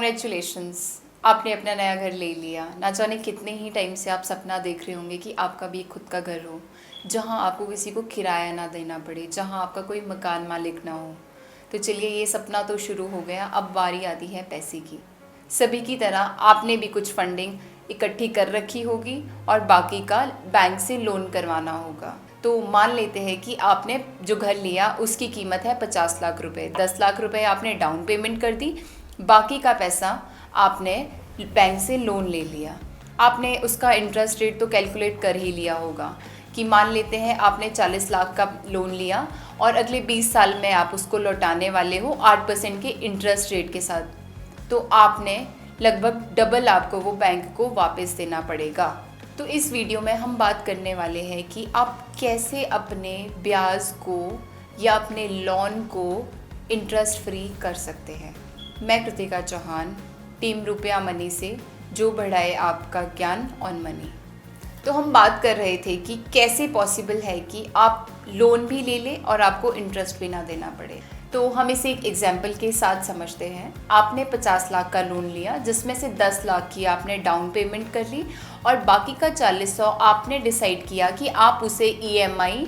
Congratulations, आपने अपना नया घर ले लिया। ना जाने कितने ही टाइम से आप सपना देख रहे होंगे कि आपका भी एक खुद का घर हो, जहां आपको किसी को किराया ना देना पड़े, जहां आपका कोई मकान मालिक ना हो। तो चलिए, ये सपना तो शुरू हो गया, अब बारी आती है पैसे की। सभी की तरह आपने भी कुछ फंडिंग इकट्ठी कर रखी होगी और बाकी का बैंक से लोन करवाना होगा। तो मान लेते हैं कि आपने जो घर लिया उसकी कीमत है 50 लाख रुपए। 10 लाख रुपए आपने डाउन पेमेंट कर दी, बाकी का पैसा आपने बैंक से लोन ले लिया। आपने उसका इंटरेस्ट रेट तो कैलकुलेट कर ही लिया होगा कि मान लेते हैं आपने 40 लाख का लोन लिया और अगले 20 साल में आप उसको लौटाने वाले हो 8% के इंटरेस्ट रेट के साथ। तो आपने लगभग डबल आपको वो बैंक को वापस देना पड़ेगा। तो इस वीडियो में हम बात करने वाले हैं कि आप कैसे अपने ब्याज को या अपने लोन को इंटरेस्ट फ्री कर सकते हैं। मैं कृतिका चौहान, टीम रुपया मनी से, जो बढ़ाए आपका ज्ञान ऑन मनी। तो हम बात कर रहे थे कि कैसे पॉसिबल है कि आप लोन भी ले लें और आपको इंटरेस्ट भी ना देना पड़े। तो हम इसे एक एग्जाम्पल के साथ समझते हैं। आपने 50 लाख का लोन लिया, जिसमें से 10 लाख की आपने डाउन पेमेंट कर ली और बाकी का 40,000 आपने डिसाइड किया कि आप उसे EMI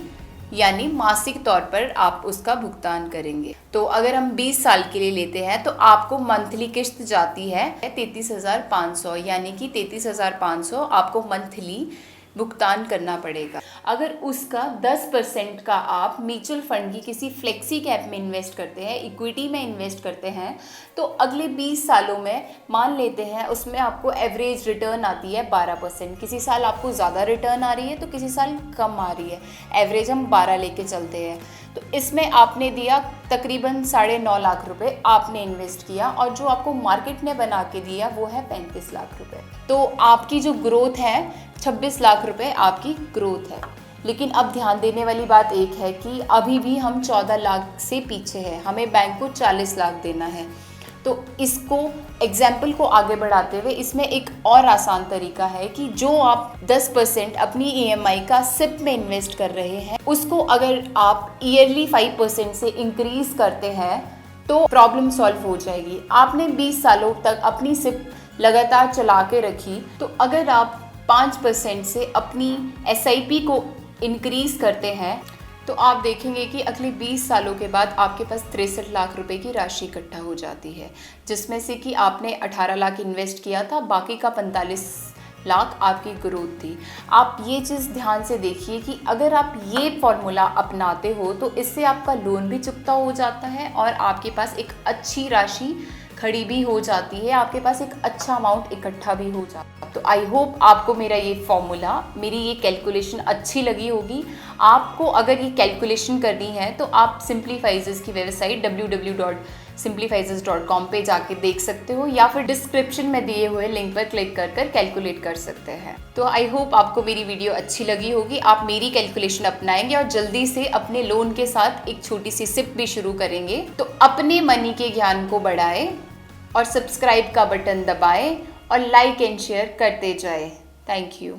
यानी मासिक तौर पर आप उसका भुगतान करेंगे। तो अगर हम 20 साल के लिए लेते हैं तो आपको मंथली किस्त जाती है 33,500, यानी कि 33,500 आपको मंथली भुगतान करना पड़ेगा। अगर उसका 10% का आप म्यूचुअल फंड की किसी फ्लेक्सी कैप में इन्वेस्ट करते हैं, इक्विटी में इन्वेस्ट करते हैं, तो अगले 20 सालों में मान लेते हैं उसमें आपको एवरेज रिटर्न आती है 12%। किसी साल आपको ज़्यादा रिटर्न आ रही है तो किसी साल कम आ रही है, एवरेज हम 12 लेके चलते हैं। तो इसमें आपने दिया तकरीबन 9.5 लाख रुपए आपने इन्वेस्ट किया और जो आपको मार्केट ने बना के दिया वो है 35 लाख रुपए। तो आपकी जो ग्रोथ है 26 लाख रुपए आपकी ग्रोथ है। लेकिन अब ध्यान देने वाली बात एक है कि अभी भी हम 14 लाख से पीछे हैं, हमें बैंक को 40 लाख देना है। तो इसको एग्जाम्पल को आगे बढ़ाते हुए इसमें एक और आसान तरीका है कि जो आप 10% अपनी EMI का SIP में इन्वेस्ट कर रहे हैं, उसको अगर आप ईयरली 5% से इंक्रीज करते हैं तो प्रॉब्लम सॉल्व हो जाएगी। आपने 20 सालों तक अपनी SIP लगातार चला के रखी, तो अगर आप 5% से अपनी SIP को इंक्रीज करते हैं तो आप देखेंगे कि अगले 20 सालों के बाद आपके पास 63 लाख रुपए की राशि इकट्ठा हो जाती है, जिसमें से कि आपने 18 लाख इन्वेस्ट किया था, बाकी का 45 लाख आपकी ग्रोथ थी। आप ये चीज़ ध्यान से देखिए कि अगर आप ये फॉर्मूला अपनाते हो तो इससे आपका लोन भी चुकता हो जाता है और आपके पास एक अच्छी राशि खड़ी भी हो जाती है, आपके पास एक अच्छा अमाउंट इकट्ठा भी हो जाता है। तो आई होप आपको मेरा ये फॉर्मूला, मेरी ये कैलकुलेशन अच्छी लगी होगी। आपको अगर ये कैलकुलेशन करनी है तो आप सिंप्लीफाइजेस की वेबसाइट www.simplifizes.com पे जाके देख सकते हो या फिर डिस्क्रिप्शन में दिए हुए लिंक पर क्लिक कर कैलकुलेट कर सकते हैं। तो आई होप आपको मेरी वीडियो अच्छी लगी होगी, आप मेरी कैलकुलेशन अपनाएंगे और जल्दी से अपने लोन के साथ एक छोटी सी SIP भी शुरू करेंगे। तो अपने मनी के ज्ञान को बढ़ाएं और सब्सक्राइब का बटन दबाएं और लाइक एंड शेयर करते जाएं। Thank you.